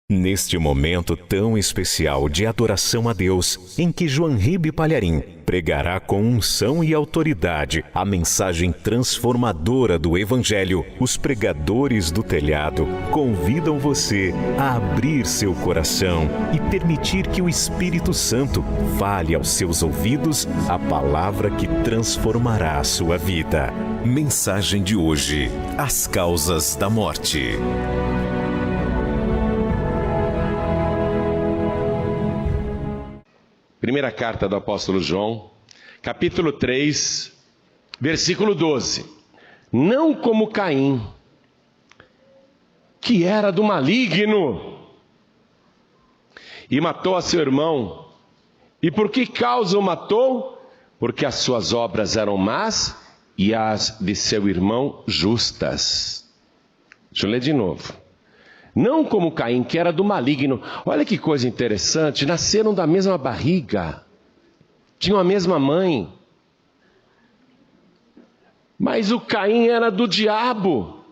Neste momento tão especial de adoração a Deus, em que João Ribe Palharim pregará com unção e autoridade a mensagem transformadora do Evangelho, os pregadores do telhado convidam você a abrir seu coração e permitir que o Espírito Santo fale aos seus ouvidos a palavra que transformará a sua vida. Mensagem de hoje: as causas da morte. Primeira carta do apóstolo João, capítulo 3, versículo 12. Não como Caim, que era do maligno, e matou a seu irmão. E por que causa o matou? Porque as suas obras eram más e as de seu irmão justas. Deixa eu ler de novo. Não como Caim, que era do maligno. Olha que coisa interessante, nasceram da mesma barriga, tinham a mesma mãe. Mas o Caim era do diabo,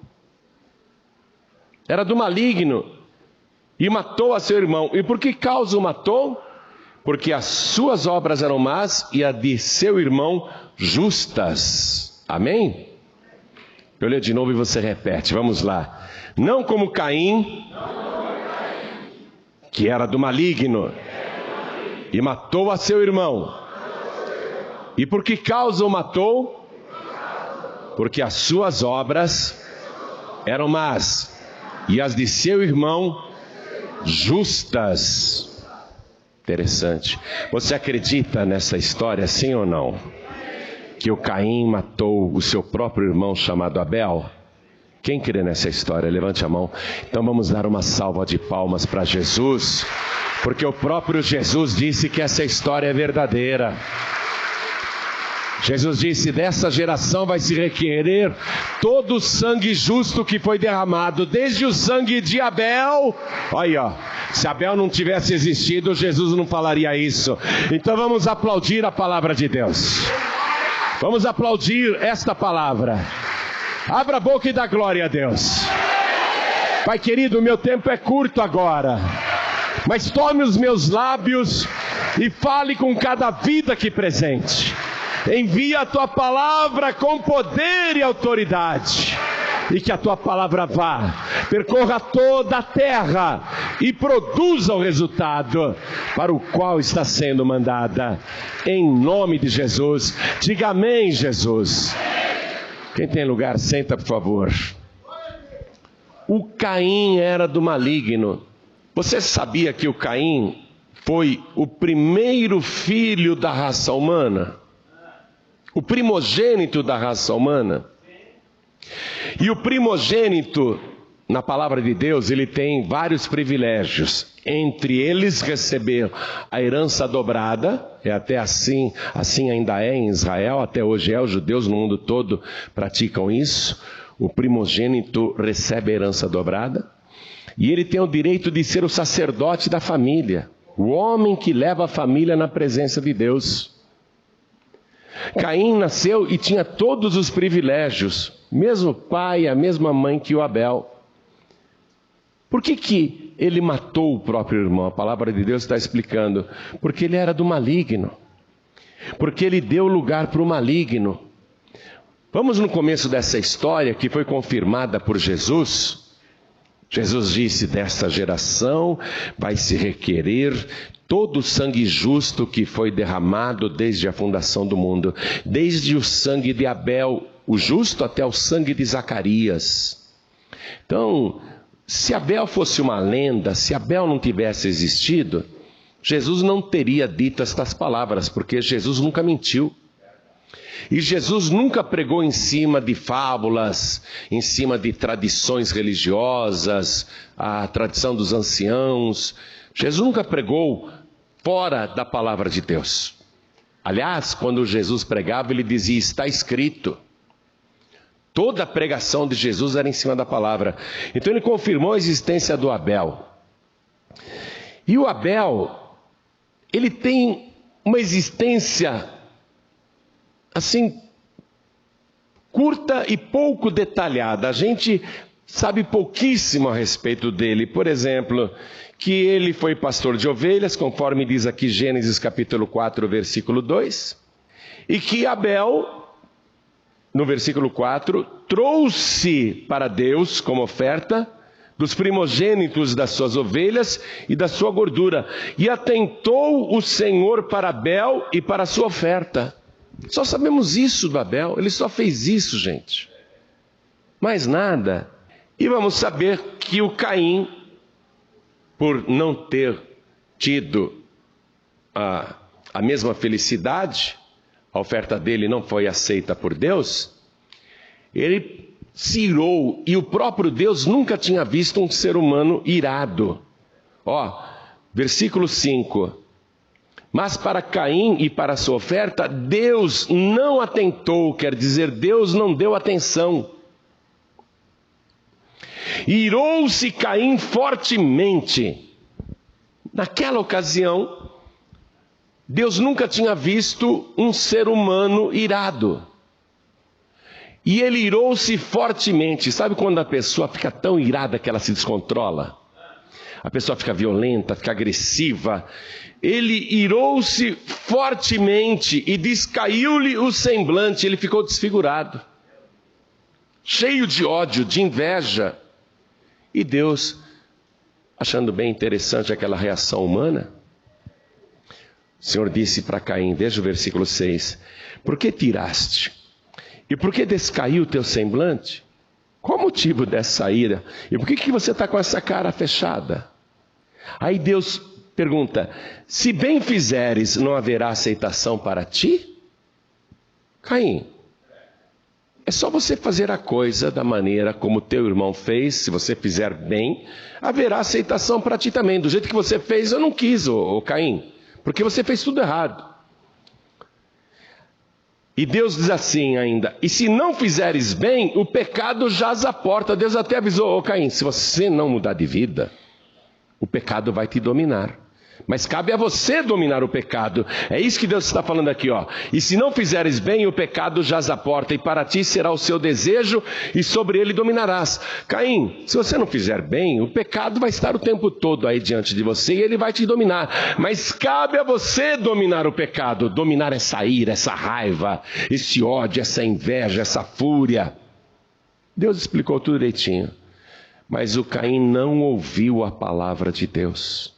era do maligno, e matou a seu irmão. E por que causa o matou? Porque as suas obras eram más e a de seu irmão justas. Amém? Eu leio de novo e você repete, vamos lá. Não como Caim, que era do maligno, e matou a seu irmão. E por que causa o matou? Porque as suas obras eram más, e as de seu irmão justas. Interessante. Você acredita nessa história, sim ou não? Que o Caim matou o seu próprio irmão chamado Abel? Quem crê nessa história? Levante a mão. Então vamos dar uma salva de palmas para Jesus, porque o próprio Jesus disse que essa história é verdadeira. Jesus disse: dessa geração vai se requerer todo o sangue justo que foi derramado, desde o sangue de Abel. Olha, se Abel não tivesse existido, Jesus não falaria isso. Então vamos aplaudir a palavra de Deus. Vamos aplaudir esta palavra. Abra a boca e dá glória a Deus. Pai querido, meu tempo é curto agora, mas tome os meus lábios e fale com cada vida aqui presente. Envia a tua palavra com poder e autoridade, e que a tua palavra vá, percorra toda a terra e produza o resultado para o qual está sendo mandada. Em nome de Jesus, diga amém, Jesus. Quem tem lugar, senta por favor. O Caim era do maligno. Você sabia que o Caim foi o primeiro filho da raça humana? O primogênito da raça humana? E o primogênito, na palavra de Deus, ele tem vários privilégios. Entre eles, receber a herança dobrada, até assim ainda é em Israel, até hoje os judeus no mundo todo praticam isso. O primogênito recebe a herança dobrada, e ele tem o direito de ser o sacerdote da família, o homem que leva a família na presença de Deus. Caim nasceu e tinha todos os privilégios, mesmo pai, a mesma mãe que o Abel. Por que ele matou o próprio irmão? A palavra de Deus está explicando. Porque ele era do maligno. Porque ele deu lugar para o maligno. Vamos no começo dessa história que foi confirmada por Jesus. Jesus disse: desta geração vai se requerer todo o sangue justo que foi derramado desde a fundação do mundo. Desde o sangue de Abel, o justo, até o sangue de Zacarias. Então, se Abel fosse uma lenda, se Abel não tivesse existido, Jesus não teria dito estas palavras, porque Jesus nunca mentiu. E Jesus nunca pregou em cima de fábulas, em cima de tradições religiosas, a tradição dos anciãos. Jesus nunca pregou fora da palavra de Deus. Aliás, quando Jesus pregava, ele dizia: está escrito. Toda a pregação de Jesus era em cima da palavra. Então ele confirmou a existência do Abel. E o Abel, ele tem uma existência assim curta e pouco detalhada. A gente sabe pouquíssimo a respeito dele. Por exemplo, que ele foi pastor de ovelhas, conforme diz aqui Gênesis capítulo 4, versículo 2, e que Abel, no versículo 4, trouxe para Deus como oferta dos primogênitos das suas ovelhas e da sua gordura, e atentou o Senhor para Abel e para a sua oferta. Só sabemos isso do Abel, ele só fez isso, gente, mais nada. E vamos saber que o Caim, por não ter tido a mesma felicidade, a oferta dele não foi aceita por Deus, ele se irou, e o próprio Deus nunca tinha visto um ser humano irado. Versículo 5. Mas para Caim e para a sua oferta, Deus não atentou, quer dizer, Deus não deu atenção. Irou-se Caim fortemente. Naquela ocasião, Deus nunca tinha visto um ser humano irado. E ele irou-se fortemente. Sabe quando a pessoa fica tão irada que ela se descontrola? A pessoa fica violenta, fica agressiva. Ele irou-se fortemente e descaiu-lhe o semblante. Ele ficou desfigurado, cheio de ódio, de inveja. E Deus, achando bem interessante aquela reação humana, o Senhor disse para Caim, veja o versículo 6, por que tiraste? E por que descaiu o teu semblante? Qual o motivo dessa ira? E por que você está com essa cara fechada? Aí Deus pergunta, se bem fizeres, não haverá aceitação para ti? Caim, é só você fazer a coisa da maneira como teu irmão fez. Se você fizer bem, haverá aceitação para ti também. Do jeito que você fez, eu não quis, ô Caim, porque você fez tudo errado. E Deus diz assim ainda, e se não fizeres bem, o pecado jaz à porta. Deus até avisou, ô Caim, se você não mudar de vida, o pecado vai te dominar. Mas cabe a você dominar o pecado. É isso que Deus está falando aqui, E se não fizeres bem, o pecado jaz à porta, e para ti será o seu desejo, e sobre ele dominarás. Caim, se você não fizer bem, o pecado vai estar o tempo todo aí diante de você, e ele vai te dominar. Mas cabe a você dominar o pecado, dominar essa ira, essa raiva, esse ódio, essa inveja, essa fúria. Deus explicou tudo direitinho. Mas o Caim não ouviu a palavra de Deus.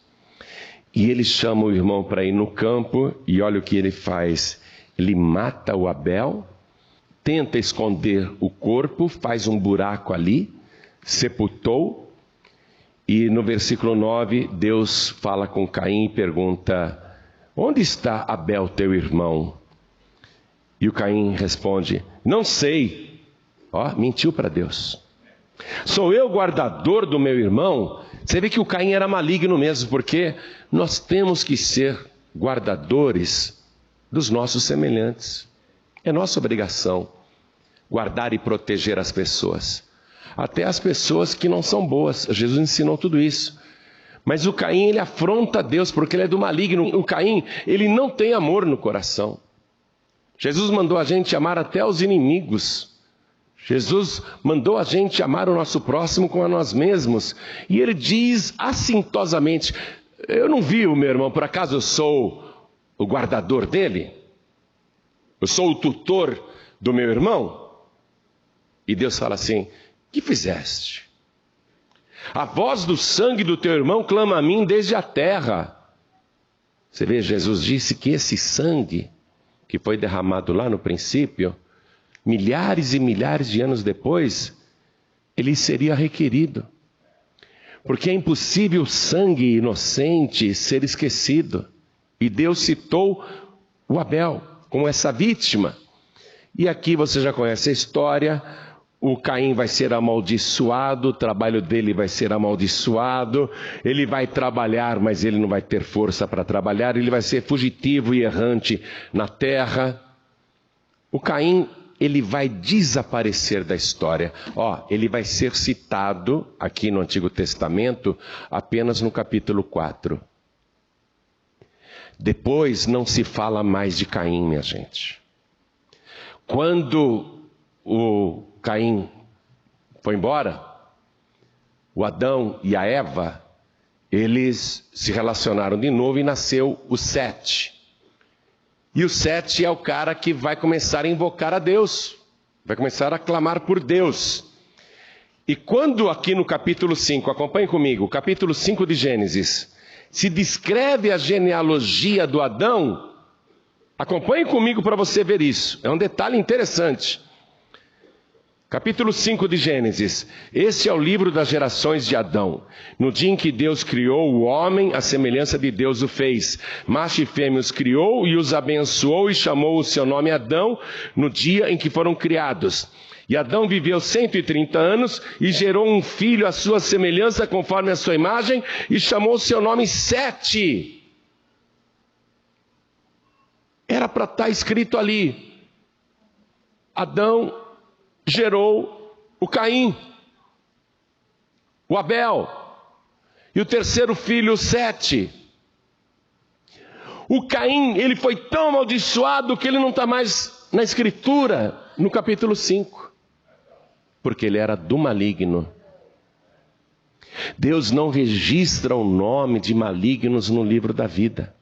E ele chama o irmão para ir no campo, e olha o que ele faz. Ele mata o Abel, tenta esconder o corpo, faz um buraco ali, sepultou, e no versículo 9, Deus fala com Caim e pergunta, onde está Abel, teu irmão? E o Caim responde, não sei. Mentiu para Deus. Sou eu guardador do meu irmão? Você vê que o Caim era maligno mesmo, porque nós temos que ser guardadores dos nossos semelhantes. É nossa obrigação guardar e proteger as pessoas, até as pessoas que não são boas. Jesus ensinou tudo isso. Mas o Caim, ele afronta Deus porque ele é do maligno. O Caim, ele não tem amor no coração. Jesus mandou a gente amar até os inimigos. Jesus mandou a gente amar o nosso próximo como a nós mesmos. E ele diz assintosamente, eu não vi o meu irmão, por acaso eu sou o guardador dele? Eu sou o tutor do meu irmão? E Deus fala assim, que fizeste? A voz do sangue do teu irmão clama a mim desde a terra. Você vê, Jesus disse que esse sangue que foi derramado lá no princípio, milhares e milhares de anos depois, ele seria requerido. Porque é impossível o sangue inocente ser esquecido. E Deus citou o Abel como essa vítima. E aqui você já conhece a história. O Caim vai ser amaldiçoado, o trabalho dele vai ser amaldiçoado. Ele vai trabalhar, mas ele não vai ter força para trabalhar. Ele vai ser fugitivo e errante na terra. O Caim, ele vai desaparecer da história. Ele vai ser citado aqui no Antigo Testamento apenas no capítulo 4. Depois não se fala mais de Caim, minha gente. Quando o Caim foi embora, o Adão e a Eva, eles se relacionaram de novo e nasceu o Sete. E o Sete é o cara que vai começar a invocar a Deus, vai começar a clamar por Deus. E quando aqui no capítulo 5, acompanhe comigo, capítulo 5 de Gênesis, se descreve a genealogia do Adão, acompanhe comigo para você ver isso, é um detalhe interessante. Capítulo 5 de Gênesis, esse é o livro das gerações de Adão. No dia em que Deus criou o homem, a semelhança de Deus o fez. Macho e fêmea os criou e os abençoou e chamou o seu nome Adão no dia em que foram criados. E Adão viveu 130 anos e gerou um filho à sua semelhança conforme a sua imagem e chamou o seu nome Sete. Era para estar escrito ali. Adão gerou o Caim, o Abel, e o terceiro filho, o Sete. O Caim, ele foi tão amaldiçoado que ele não está mais na escritura, no capítulo 5, porque ele era do maligno. Deus não registra o nome de malignos no livro da vida.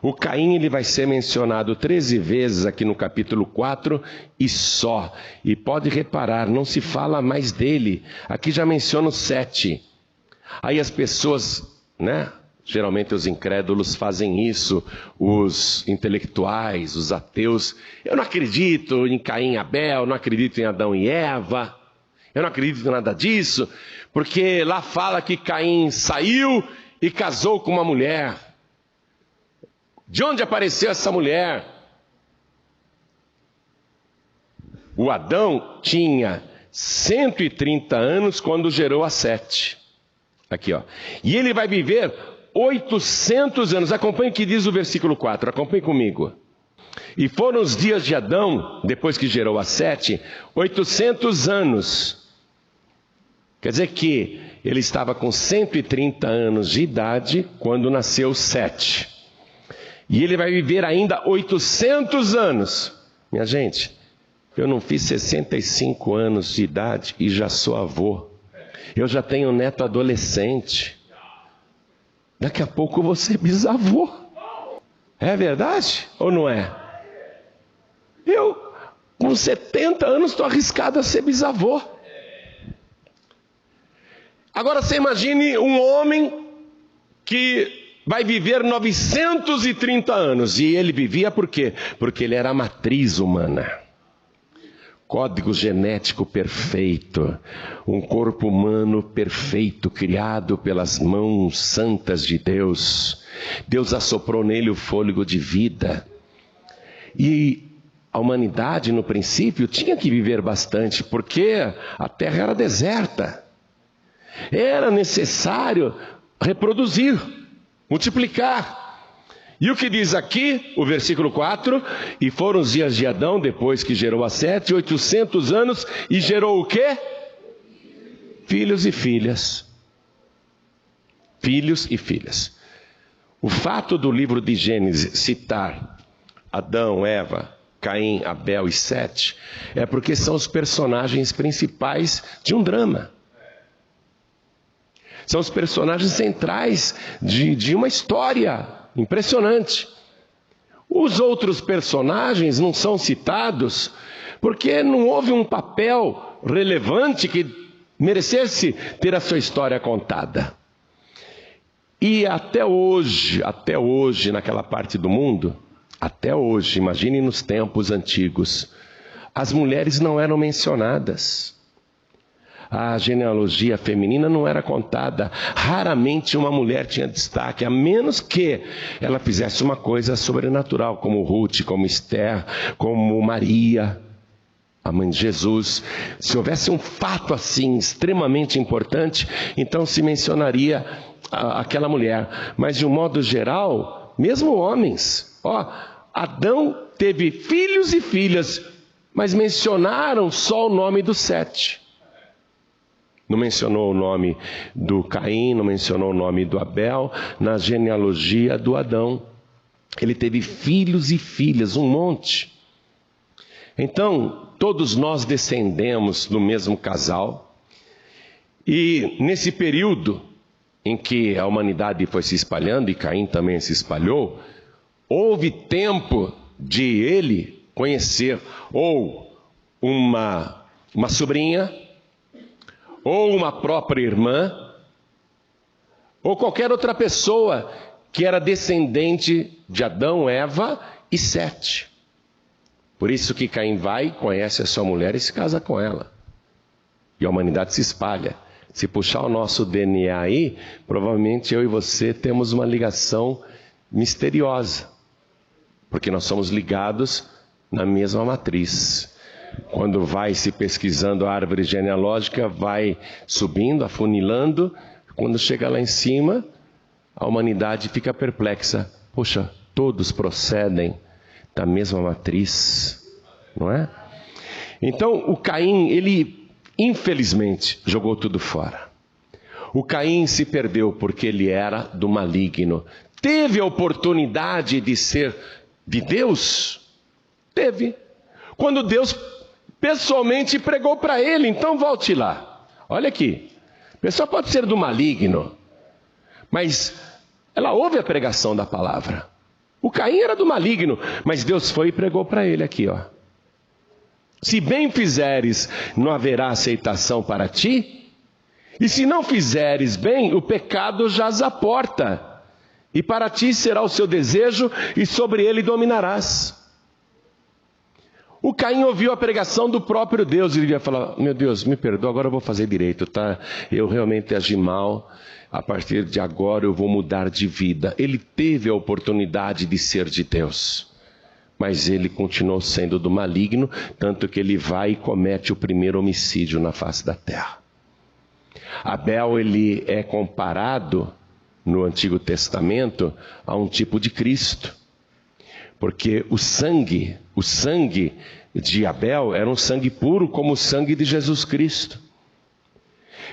O Caim, ele vai ser mencionado 13 vezes aqui no capítulo 4 e só. E pode reparar, não se fala mais dele. Aqui já menciona o Sete. Aí as pessoas, né? Geralmente os incrédulos fazem isso, os intelectuais, os ateus. Eu não acredito em Caim e Abel, não acredito em Adão e Eva. Eu não acredito em nada disso, porque lá fala que Caim saiu e casou com uma mulher. De onde apareceu essa mulher? O Adão tinha 130 anos quando gerou a Sete. Aqui, ó. E ele vai viver 800 anos. Acompanhe o que diz o versículo 4. Acompanhe comigo. E foram os dias de Adão, depois que gerou a Sete, 800 anos. Quer dizer que ele estava com 130 anos de idade quando nasceu Sete. E ele vai viver ainda 800 anos. Minha gente, eu não fiz 65 anos de idade e já sou avô. Eu já tenho neto adolescente. Daqui a pouco eu vou ser bisavô. É verdade ou não é? Eu, com 70 anos, estou arriscado a ser bisavô. Agora você imagine um homem que vai viver 930 anos. E ele vivia por quê? Porque ele era a matriz humana. Código genético perfeito. Um corpo humano perfeito, criado pelas mãos santas de Deus. Deus assoprou nele o fôlego de vida. E a humanidade, no princípio, tinha que viver bastante, porque a terra era deserta. Era necessário reproduzir, multiplicar. E o que diz aqui, o versículo 4, e foram os dias de Adão, depois que gerou a Sete, 800 anos, e gerou o quê? Filhos e filhas. Filhos e filhas. O fato do livro de Gênesis citar Adão, Eva, Caim, Abel e Sete, é porque são os personagens principais de um drama. São os personagens centrais de uma história impressionante. Os outros personagens não são citados porque não houve um papel relevante que merecesse ter a sua história contada. E até hoje, naquela parte do mundo, até hoje, imagine nos tempos antigos, as mulheres não eram mencionadas. A genealogia feminina não era contada. Raramente uma mulher tinha destaque, a menos que ela fizesse uma coisa sobrenatural, como Ruth, como Esther, como Maria, a mãe de Jesus. Se houvesse um fato assim extremamente importante, então se mencionaria aquela mulher. Mas de um modo geral, mesmo homens, Adão teve filhos e filhas, mas mencionaram só o nome dos Sete. Não mencionou o nome do Caim, não mencionou o nome do Abel, na genealogia do Adão. Ele teve filhos e filhas, um monte. Então, todos nós descendemos do mesmo casal. E nesse período em que a humanidade foi se espalhando, e Caim também se espalhou, houve tempo de ele conhecer ou uma sobrinha, ou uma própria irmã, ou qualquer outra pessoa que era descendente de Adão, Eva e Sete. Por isso que Caim vai, conhece a sua mulher e se casa com ela. E a humanidade se espalha. Se puxar o nosso DNA aí, provavelmente eu e você temos uma ligação misteriosa. Porque nós somos ligados na mesma matriz. Quando vai se pesquisando a árvore genealógica, vai subindo, afunilando. Quando chega lá em cima, a humanidade fica perplexa. Poxa, todos procedem da mesma matriz, não é? Então, o Caim, ele infelizmente jogou tudo fora. O Caim se perdeu porque ele era do maligno. Teve a oportunidade de ser de Deus? Teve. Quando Deus pessoalmente pregou para ele. Então volte lá. Olha aqui. A pessoa pode ser do maligno, mas ela ouve a pregação da palavra. O Caim era do maligno, mas Deus foi e pregou para ele aqui, ó. Se bem fizeres, não haverá aceitação para ti. E se não fizeres bem, o pecado jaz à porta. E para ti será o seu desejo, e sobre ele dominarás. O Caim ouviu a pregação do próprio Deus, e ele ia falar: meu Deus, me perdoa, agora eu vou fazer direito, tá? Eu realmente agi mal, a partir de agora eu vou mudar de vida. Ele teve a oportunidade de ser de Deus, mas ele continuou sendo do maligno, tanto que ele vai e comete o primeiro homicídio na face da terra. Abel, ele é comparado no Antigo Testamento a um tipo de Cristo, porque o sangue de Abel era um sangue puro como o sangue de Jesus Cristo.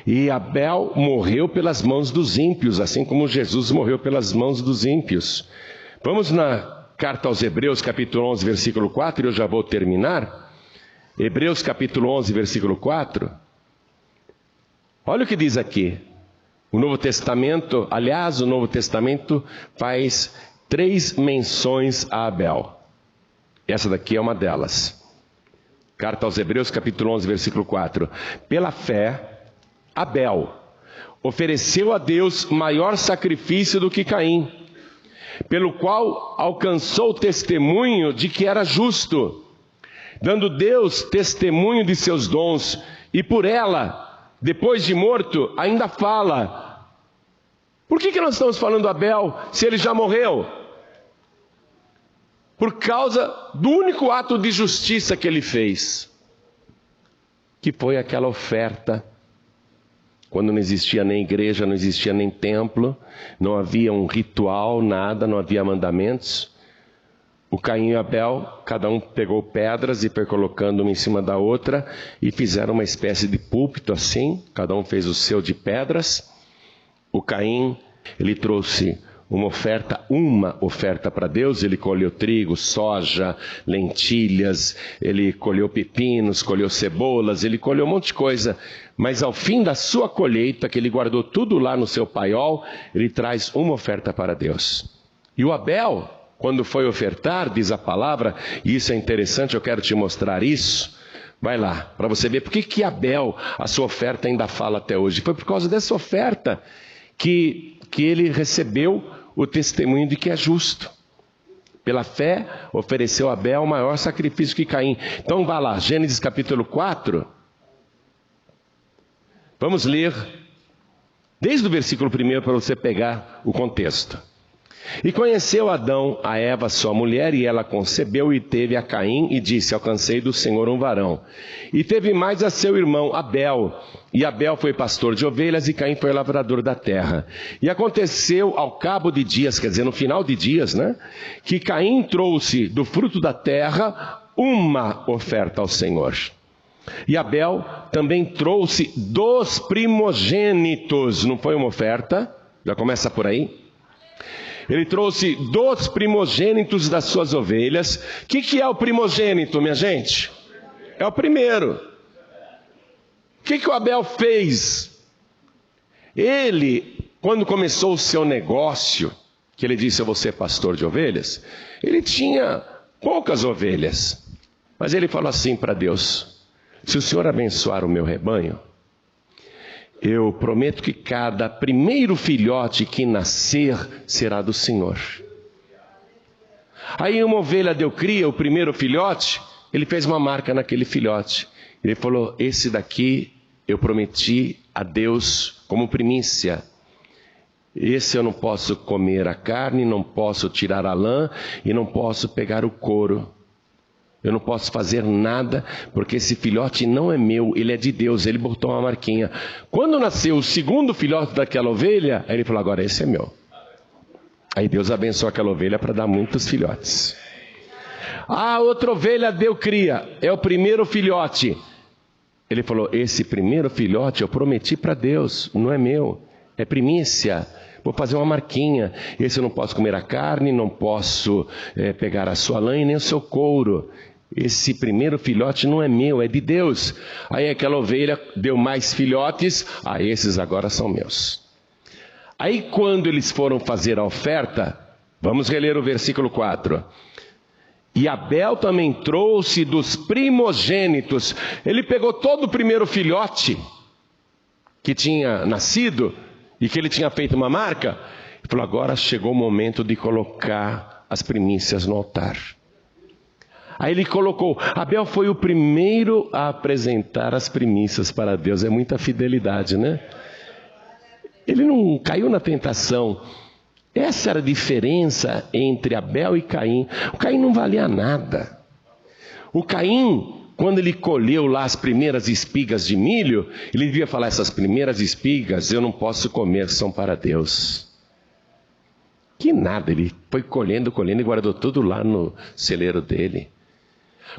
E Abel morreu pelas mãos dos ímpios, assim como Jesus morreu pelas mãos dos ímpios. Vamos na carta aos Hebreus, capítulo 11, versículo 4, e eu já vou terminar. Hebreus, capítulo 11, versículo 4. Olha o que diz aqui. O Novo Testamento, aliás, o Novo Testamento faz 3 menções a Abel. Essa daqui é uma delas. Carta aos Hebreus, capítulo 11, versículo 4. Pela fé, Abel ofereceu a Deus maior sacrifício do que Caim, pelo qual alcançou o testemunho de que era justo, dando Deus testemunho de seus dons, e por ela, depois de morto, ainda fala. Por que nós estamos falando Abel, se ele já morreu? Por causa do único ato de justiça que ele fez, que foi aquela oferta, quando não existia nem igreja, não existia nem templo, não havia um ritual, nada, não havia mandamentos. O Caim e Abel, cada um pegou pedras e foi colocando uma em cima da outra, e fizeram uma espécie de púlpito assim, cada um fez o seu de pedras. O Caim, ele trouxe uma oferta para Deus. Ele colheu trigo, soja, lentilhas, ele colheu pepinos, colheu cebolas, ele colheu um monte de coisa. Mas ao fim da sua colheita, que ele guardou tudo lá no seu paiol, ele traz uma oferta para Deus. E o Abel, quando foi ofertar, diz a palavra, e isso é interessante, eu quero te mostrar isso. Vai lá, para você ver por que Abel, a sua oferta ainda fala até hoje. Foi por causa dessa oferta que ele recebeu o testemunho de que é justo. Pela fé, ofereceu Abel o maior sacrifício que Caim. Então vá lá, Gênesis capítulo 4. Vamos ler desde o versículo 1 para você pegar o contexto. E conheceu Adão a Eva, sua mulher, e ela concebeu e teve a Caim, e disse: alcancei do Senhor um varão. E teve mais a seu irmão Abel, e Abel foi pastor de ovelhas, e Caim foi lavrador da terra. E aconteceu ao cabo de dias, quer dizer, no final de dias, né, que Caim trouxe do fruto da terra uma oferta ao Senhor. E Abel também trouxe dos primogênitos, não foi uma oferta, já começa por aí. Ele trouxe dos primogênitos das suas ovelhas. O que é o primogênito, minha gente? É o primeiro. O que o Abel fez? Ele, quando começou o seu negócio, que ele disse: eu vou ser pastor de ovelhas, ele tinha poucas ovelhas. Mas ele falou assim para Deus: se o Senhor abençoar o meu rebanho, eu prometo que cada primeiro filhote que nascer será do Senhor. Aí uma ovelha deu cria, o primeiro filhote, ele fez uma marca naquele filhote. Ele falou: esse daqui eu prometi a Deus como primícia. Esse eu não posso comer a carne, não posso tirar a lã e não posso pegar o couro. Eu não posso fazer nada, porque esse filhote não é meu, ele é de Deus. Ele botou uma marquinha. Quando nasceu o segundo filhote daquela ovelha, aí ele falou: agora esse é meu. Aí Deus abençoou aquela ovelha para dar muitos filhotes. A outra ovelha deu cria, é o primeiro filhote. Ele falou: esse primeiro filhote eu prometi para Deus, não é meu, é primícia. Vou fazer uma marquinha. Esse eu não posso comer a carne, não posso pegar a sua lã e nem o seu couro. Esse primeiro filhote não é meu, é de Deus. Aí aquela ovelha deu mais filhotes. Esses agora são meus. Aí quando eles foram fazer a oferta, vamos reler o versículo 4. E Abel também trouxe dos primogênitos. Ele pegou todo o primeiro filhote que tinha nascido e que ele tinha feito uma marca, e falou: agora chegou o momento de colocar as primícias no altar. Aí ele colocou, Abel foi o primeiro a apresentar as primícias para Deus. É muita fidelidade, né? Ele não caiu na tentação. Essa era a diferença entre Abel e Caim. O Caim não valia nada. O Caim, quando ele colheu lá as primeiras espigas de milho, ele devia falar: essas primeiras espigas eu não posso comer, são para Deus. Que nada, ele foi colhendo e guardou tudo lá no celeiro dele.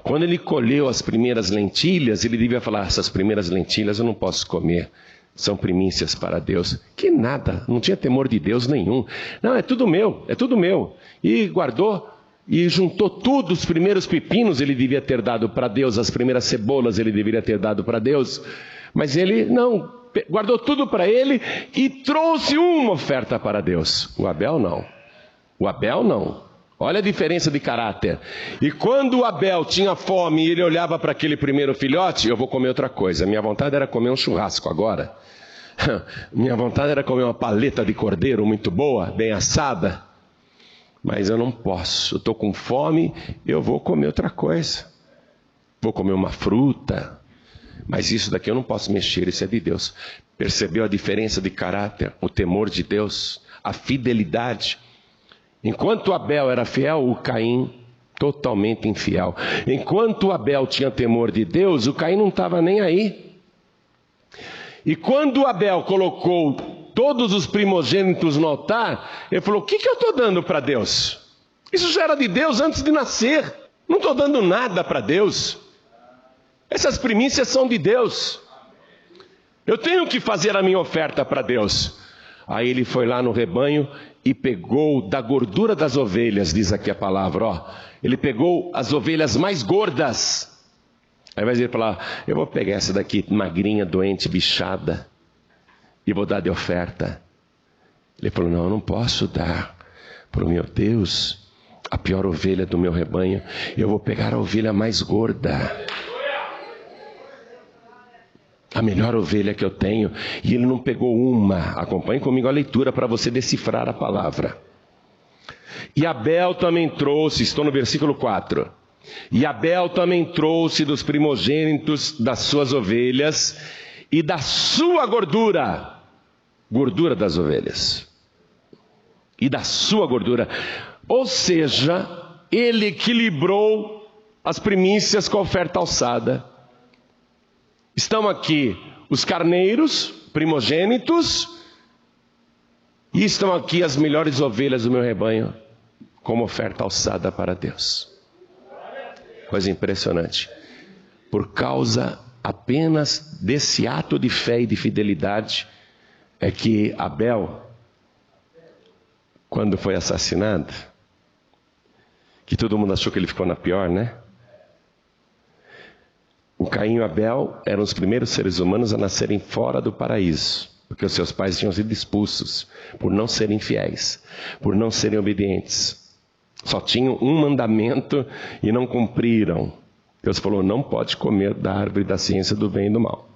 Quando ele colheu as primeiras lentilhas, ele devia falar: essas primeiras lentilhas eu não posso comer, são primícias para Deus. Que nada, não tinha temor de Deus nenhum. Não, é tudo meu, é tudo meu. E guardou e juntou tudo. Os primeiros pepinos ele devia ter dado para Deus, as primeiras cebolas ele deveria ter dado para Deus. Mas ele não, guardou tudo para ele e trouxe uma oferta para Deus. O Abel não. O Abel não. Olha a diferença de caráter. E quando o Abel tinha fome e ele olhava para aquele primeiro filhote: eu vou comer outra coisa. Minha vontade era comer um churrasco agora. Minha vontade era comer uma paleta de cordeiro muito boa, bem assada. Mas eu não posso, eu estou com fome, eu vou comer outra coisa. Vou comer uma fruta. Mas isso daqui eu não posso mexer, isso é de Deus. Percebeu a diferença de caráter? O temor de Deus, a fidelidade. Enquanto Abel era fiel, o Caim totalmente infiel. Enquanto Abel tinha temor de Deus, o Caim não estava nem aí. E quando Abel colocou todos os primogênitos no altar, ele falou: o que eu estou dando para Deus? Isso já era de Deus antes de nascer. Não estou dando nada para Deus. Essas primícias são de Deus. Eu tenho que fazer a minha oferta para Deus. Aí ele foi lá no rebanho e pegou da gordura das ovelhas, diz aqui a palavra, ó. Ele pegou as ovelhas mais gordas. Aí vai dizer para lá: eu vou pegar essa daqui magrinha, doente, bichada, e vou dar de oferta. Ele falou: não, eu não posso dar para o meu Deus a pior ovelha do meu rebanho. Eu vou pegar a ovelha mais gorda, a melhor ovelha que eu tenho. E ele não pegou uma. Acompanhe comigo a leitura para você decifrar a palavra. E Abel também trouxe, estou no versículo 4. E Abel também trouxe dos primogênitos das suas ovelhas e da sua gordura, gordura das ovelhas, e da sua gordura. Ou seja, ele equilibrou as primícias com a oferta alçada. Estão aqui os carneiros, primogênitos, e estão aqui as melhores ovelhas do meu rebanho, como oferta alçada para Deus. Coisa impressionante. Por causa apenas desse ato de fé e de fidelidade, é que Abel, quando foi assassinado, que todo mundo achou que ele ficou na pior, né? O Caim e o Abel eram os primeiros seres humanos a nascerem fora do paraíso. porque os seus pais tinham sido expulsos por não serem fiéis, por não serem obedientes. Só tinham um mandamento e não cumpriram. Deus falou, não pode comer da árvore da ciência do bem e do mal.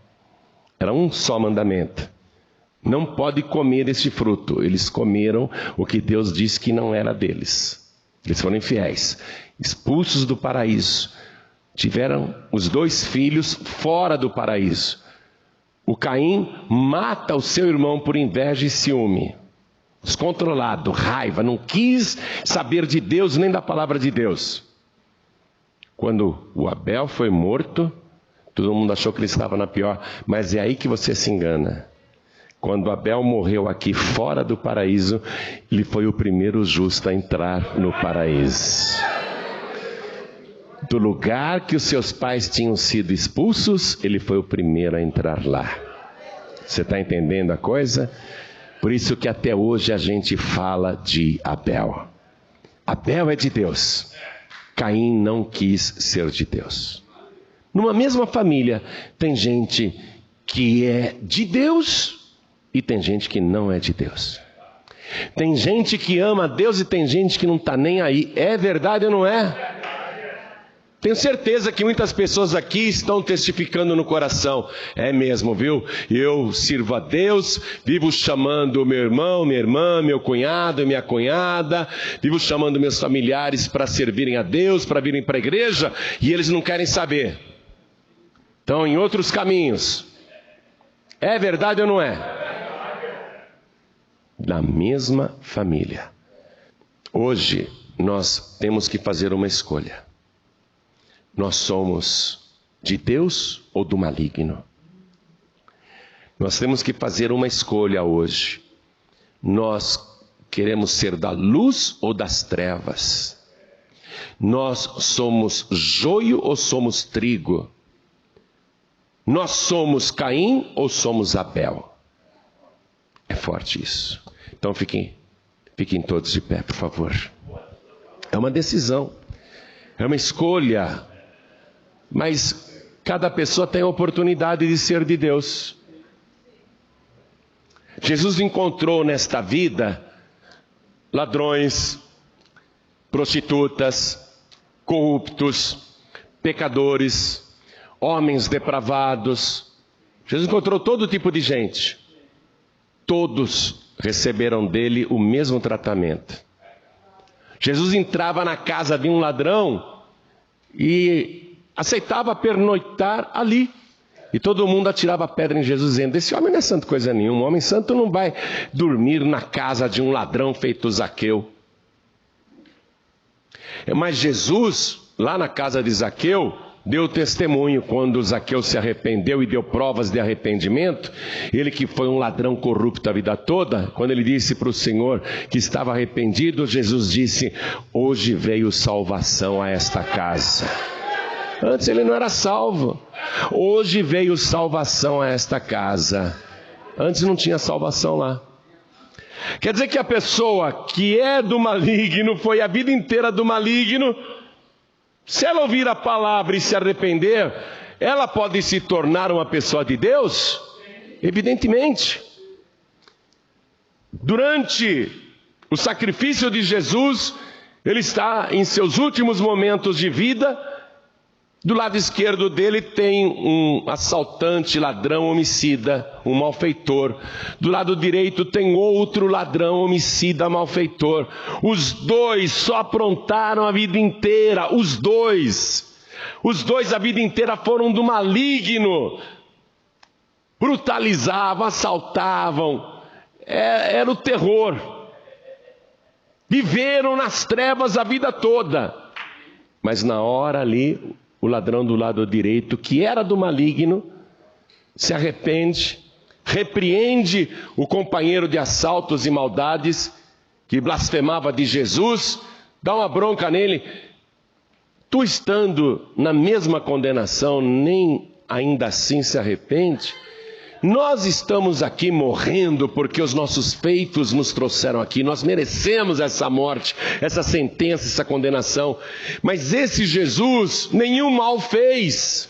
Era um só mandamento. Não pode comer este fruto. Eles comeram o que Deus disse que não era deles. Eles foram infiéis, expulsos do paraíso. Tiveram os 2 filhos fora do paraíso. O Caim mata o seu irmão por inveja e ciúme. Descontrolado, raiva, não quis saber de Deus nem da palavra de Deus. Quando o Abel foi morto, todo mundo achou que ele estava na pior, mas é aí que você se engana. Quando Abel morreu aqui fora do paraíso, ele foi o primeiro justo a entrar no paraíso. Do lugar que os seus pais tinham sido expulsos, ele foi o primeiro a entrar lá. Você está entendendo a coisa? Por isso que até hoje a gente fala de Abel. Abel é de Deus. Caim não quis ser de Deus. Numa mesma família, tem gente que é de Deus e tem gente que não é de Deus. Tem gente que ama a Deus e tem gente que não está nem aí. É verdade ou não é? Tenho certeza que muitas pessoas aqui estão testificando no coração. É mesmo, viu? Eu sirvo a Deus, vivo chamando meu irmão, minha irmã, meu cunhado e minha cunhada, vivo chamando meus familiares para servirem a Deus, para virem para a igreja, e eles não querem saber. Estão em outros caminhos. É verdade ou não é? Da mesma família. Hoje nós temos que fazer uma escolha. Nós somos de Deus ou do maligno? Nós temos que fazer uma escolha hoje. Nós queremos ser da luz ou das trevas? Nós somos joio ou somos trigo? Nós somos Caim ou somos Abel? É forte isso. Então fiquem todos de pé, por favor. É uma decisão, é uma escolha. Mas cada pessoa tem a oportunidade de ser de Deus. Jesus encontrou nesta vida ladrões, prostitutas, corruptos, pecadores, homens depravados. Jesus encontrou todo tipo de gente. Todos receberam dele o mesmo tratamento. Jesus entrava na casa de um ladrão e aceitava pernoitar ali. E todo mundo atirava pedra em Jesus, dizendo, esse homem não é santo coisa nenhuma. Um homem santo não vai dormir na casa de um ladrão feito Zaqueu. Mas Jesus, lá na casa de Zaqueu, deu testemunho quando Zaqueu se arrependeu e deu provas de arrependimento. Ele que foi um ladrão corrupto a vida toda, quando ele disse para o Senhor que estava arrependido, Jesus disse, hoje veio salvação a esta casa. Antes ele não era salvo. Hoje veio salvação a esta casa. Antes não tinha salvação lá. Quer dizer que a pessoa que é do maligno, foi a vida inteira do maligno, se ela ouvir a palavra e se arrepender, ela pode se tornar uma pessoa de Deus? Evidentemente. Durante o sacrifício de Jesus, ele está em seus últimos momentos de vida. Do lado esquerdo dele tem um assaltante, ladrão, homicida, um malfeitor. Do lado direito tem outro ladrão, homicida, malfeitor. Os dois só aprontaram a vida inteira. Os dois a vida inteira foram do maligno. Brutalizavam, assaltavam. Era o terror. Viveram nas trevas a vida toda. Mas na hora ali, o ladrão do lado direito, que era do maligno, se arrepende, repreende o companheiro de assaltos e maldades, que blasfemava de Jesus, dá uma bronca nele. Tu estando na mesma condenação, nem ainda assim se arrepende? Nós estamos aqui morrendo porque os nossos feitos nos trouxeram aqui. Nós merecemos essa morte, essa sentença, essa condenação. Mas esse Jesus nenhum mal fez.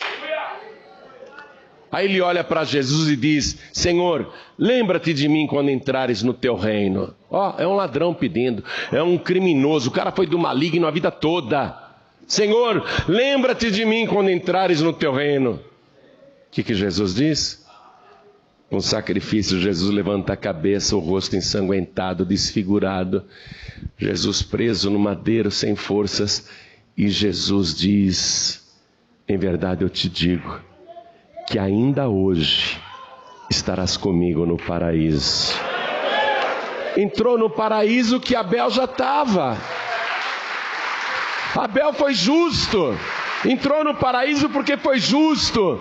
Aí ele olha para Jesus e diz: Senhor, lembra-te de mim quando entrares no teu reino. Ó, é um ladrão pedindo, é um criminoso, o cara foi do maligno a vida toda. Senhor, lembra-te de mim quando entrares no teu reino. O que Jesus diz? Um sacrifício, Jesus levanta a cabeça, o rosto ensanguentado, desfigurado. Jesus preso no madeiro, sem forças. E Jesus diz: em verdade eu te digo, que ainda hoje estarás comigo no paraíso. Entrou no paraíso que Abel já estava. Abel foi justo, entrou no paraíso porque foi justo.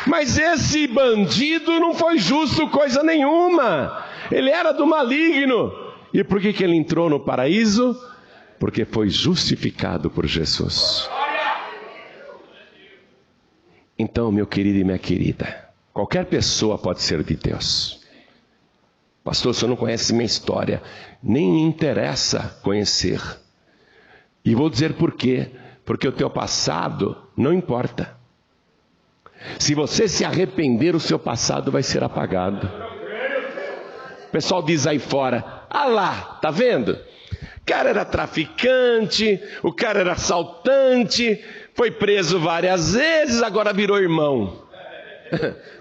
Mas esse bandido não foi justo coisa nenhuma. Ele era do maligno. E por que ele entrou no paraíso? Porque foi justificado por Jesus. Então, meu querido e minha querida, qualquer pessoa pode servir Deus. Pastor, o senhor não conhece minha história. Nem me interessa conhecer. E vou dizer por quê. Porque o teu passado não importa. Se você se arrepender, o seu passado vai ser apagado. O pessoal diz aí fora: ah lá, tá vendo? O cara era traficante, o cara era assaltante, foi preso várias vezes, agora virou irmão.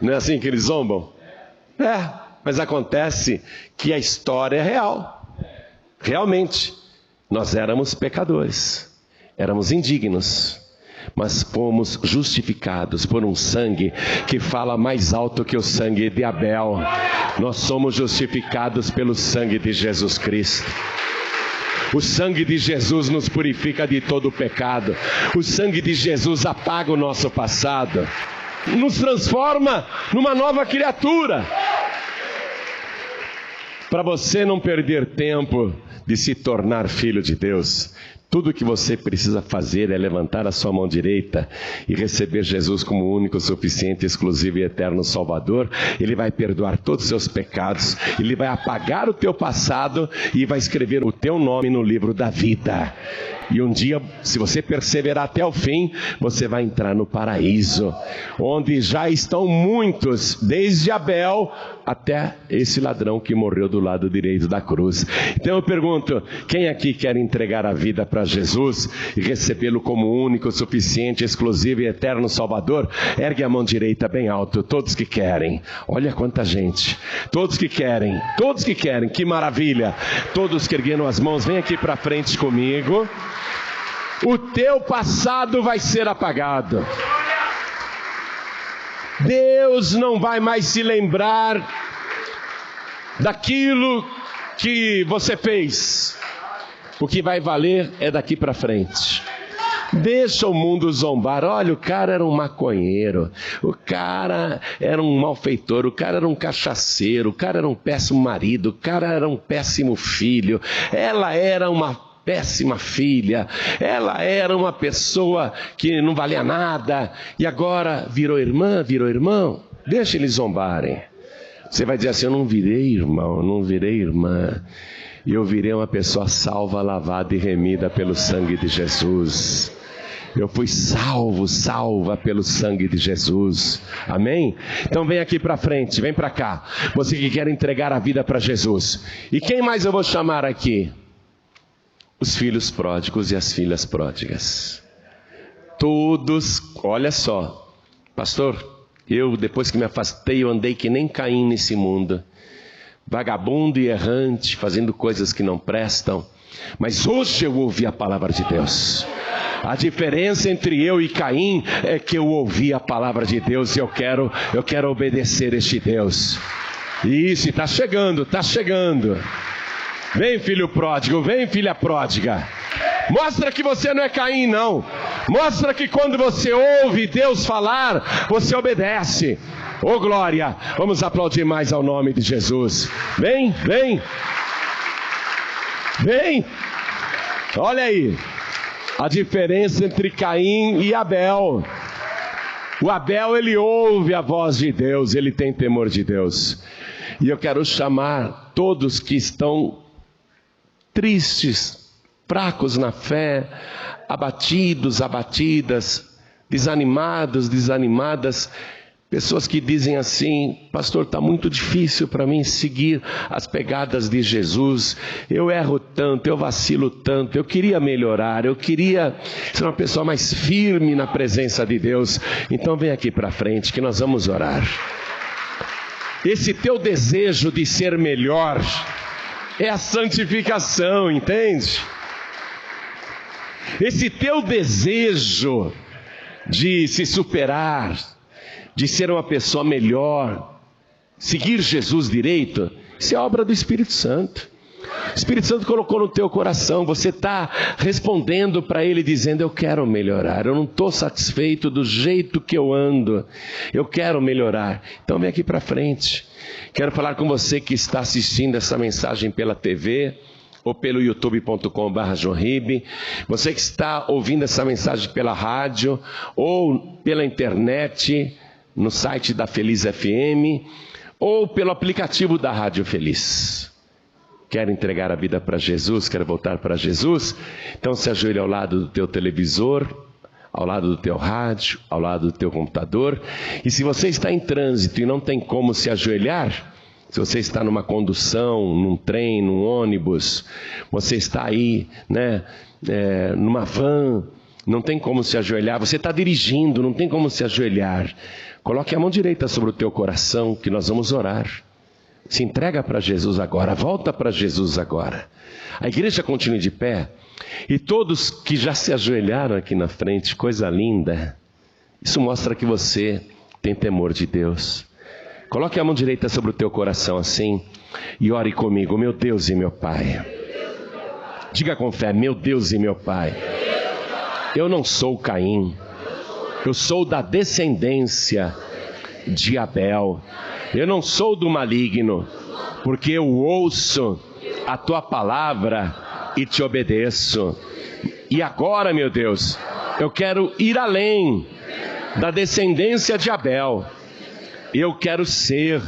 Não é assim que eles zombam? É, mas acontece que a história é real. Realmente, nós éramos pecadores, éramos indignos, mas fomos justificados por um sangue que fala mais alto que o sangue de Abel. Nós somos justificados pelo sangue de Jesus Cristo. O sangue de Jesus nos purifica de todo o pecado. O sangue de Jesus apaga o nosso passado, nos transforma numa nova criatura. Para você não perder tempo de se tornar filho de Deus, tudo o que você precisa fazer é levantar a sua mão direita e receber Jesus como o único, suficiente, exclusivo e eterno Salvador. Ele vai perdoar todos os seus pecados, Ele vai apagar o teu passado e vai escrever o teu nome no livro da vida. E um dia, se você perseverar até o fim, você vai entrar no paraíso, onde já estão muitos, desde Abel até esse ladrão que morreu do lado direito da cruz. Então eu pergunto, quem aqui quer entregar a vida para Jesus e recebê-lo como único, suficiente, exclusivo e eterno Salvador? Ergue a mão direita bem alto, todos que querem. Olha quanta gente, todos que querem, que maravilha. Todos que ergueram as mãos, vem aqui para frente comigo. O teu passado vai ser apagado. Deus não vai mais se lembrar daquilo que você fez. O que vai valer é daqui para frente. Deixa o mundo zombar. Olha, o cara era um maconheiro, o cara era um malfeitor, o cara era um cachaceiro, o cara era um péssimo marido, o cara era um péssimo filho, ela era uma péssima filha, ela era uma pessoa que não valia nada, e agora virou irmã, virou irmão. Deixa eles zombarem. Você vai dizer assim: eu não virei irmão, não virei irmã, eu virei uma pessoa salva, lavada e remida pelo sangue de Jesus. Eu fui salva pelo sangue de Jesus. Amém? Então vem aqui para frente, vem para cá, você que quer entregar a vida para Jesus. E quem mais eu vou chamar aqui? Os filhos pródigos e as filhas pródigas. Todos, olha só, pastor, eu depois que me afastei, eu andei que nem Caim nesse mundo, vagabundo e errante, fazendo coisas que não prestam, mas hoje eu ouvi a palavra de Deus. A diferença entre eu e Caim é que eu ouvi a palavra de Deus e eu quero obedecer este Deus. Isso, está chegando. Vem, filho pródigo, vem, filha pródiga. Mostra que você não é Caim, não. Mostra que quando você ouve Deus falar, você obedece. Ô glória, vamos aplaudir mais ao nome de Jesus. Vem. Olha aí, a diferença entre Caim e Abel. O Abel, ele ouve a voz de Deus, ele tem temor de Deus. E eu quero chamar todos que estão tristes, fracos na fé, abatidos, abatidas, desanimados, desanimadas, Pessoas que dizem assim: pastor, está muito difícil para mim seguir as pegadas de Jesus. Eu erro tanto, eu vacilo tanto, eu queria melhorar, eu queria ser uma pessoa mais firme na presença de Deus. Então vem aqui para frente que nós vamos orar. Esse teu desejo de ser melhor é a santificação, entende? Esse teu desejo de se superar, de ser uma pessoa melhor, seguir Jesus direito, isso é obra do Espírito Santo. O Espírito Santo colocou no teu coração, você está respondendo para Ele dizendo: eu quero melhorar, eu não estou satisfeito do jeito que eu ando, eu quero melhorar. Então vem aqui para frente. Quero falar com você que está assistindo essa mensagem pela TV ou pelo youtube.com/JohnRibe, você que está ouvindo essa mensagem pela rádio ou pela internet, no site da Feliz FM, ou pelo aplicativo da Rádio Feliz. Quer entregar a vida para Jesus? Quer voltar para Jesus? Então se ajoelhe ao lado do teu televisor, ao lado do teu rádio, ao lado do teu computador. E se você está em trânsito e não tem como se ajoelhar, se você está numa condução, num trem, num ônibus, você está aí, numa van, não tem como se ajoelhar, você está dirigindo, não tem como se ajoelhar. Coloque a mão direita sobre o teu coração, que nós vamos orar. Se entrega para Jesus agora, volta para Jesus agora. A igreja continue de pé. E todos que já se ajoelharam aqui na frente, coisa linda. Isso mostra que você tem temor de Deus. Coloque a mão direita sobre o teu coração assim e ore comigo: meu Deus e meu Pai. Diga com fé: meu Deus e meu Pai. Eu não sou Caim. Eu sou da descendência de Abel. Eu não sou do maligno, porque eu ouço a tua palavra e te obedeço. E agora, meu Deus, eu quero ir além da descendência de Abel. Eu quero ser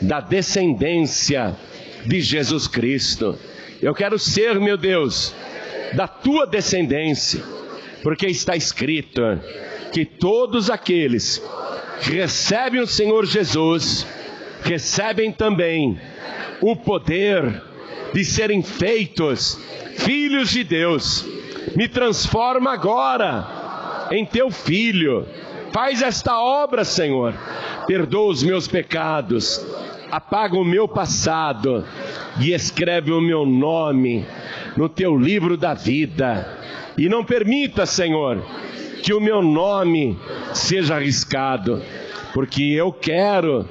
da descendência de Jesus Cristo. Eu quero ser, meu Deus, da tua descendência, porque está escrito que todos aqueles que recebem o Senhor Jesus, recebem também o poder de serem feitos filhos de Deus. Me transforma agora em teu filho. Faz esta obra, Senhor. Perdoa os meus pecados, apaga o meu passado e escreve o meu nome no teu livro da vida. E não permita, Senhor, que o meu nome seja arriscado, porque eu quero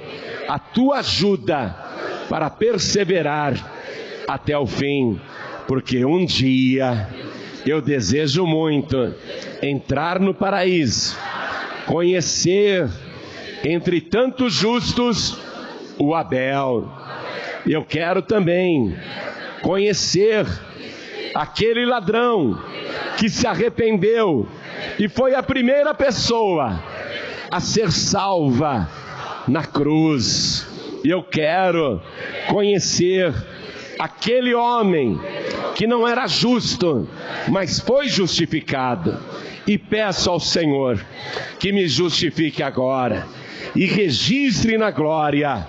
a tua ajuda para perseverar até o fim, porque um dia eu desejo muito entrar no paraíso, conhecer entre tantos justos o Abel. Eu quero também conhecer aquele ladrão que se arrependeu e foi a primeira pessoa a ser salva na cruz. Eu quero conhecer aquele homem que não era justo, mas foi justificado. E peço ao Senhor que me justifique agora e registre na glória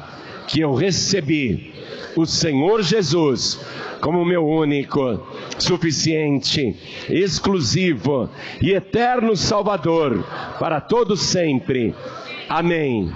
que eu recebi o Senhor Jesus como meu único, suficiente, exclusivo e eterno Salvador para todos sempre. Amém